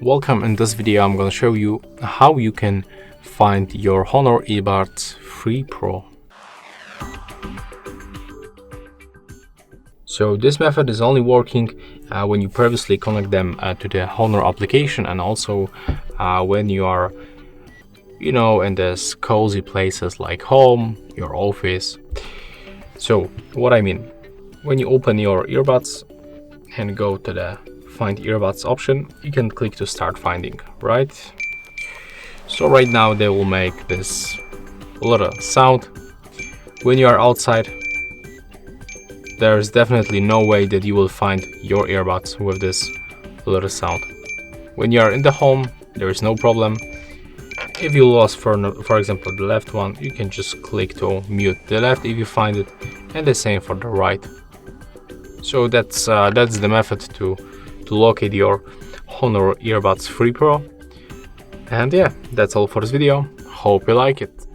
Welcome. In this video I'm going to show you how you can find your Honor Earbuds 3 Pro. So this method is only working when you previously connect them to the Honor application, and also when you are in these cozy places like home, your office. So what I mean, when you open your earbuds and go to the Find Earbuds option, you can click to start finding, right? So right now they will make this little sound. When you are outside, there's definitely no way that you will find your earbuds with this little sound. When you are in the home, there is no problem. If you lost, for example, the left one, you can just click to mute the left if you find it, and the same for the right. So that's the method to locate your Honor Earbuds 3 Pro. And yeah, that's all for this video. Hope you like it.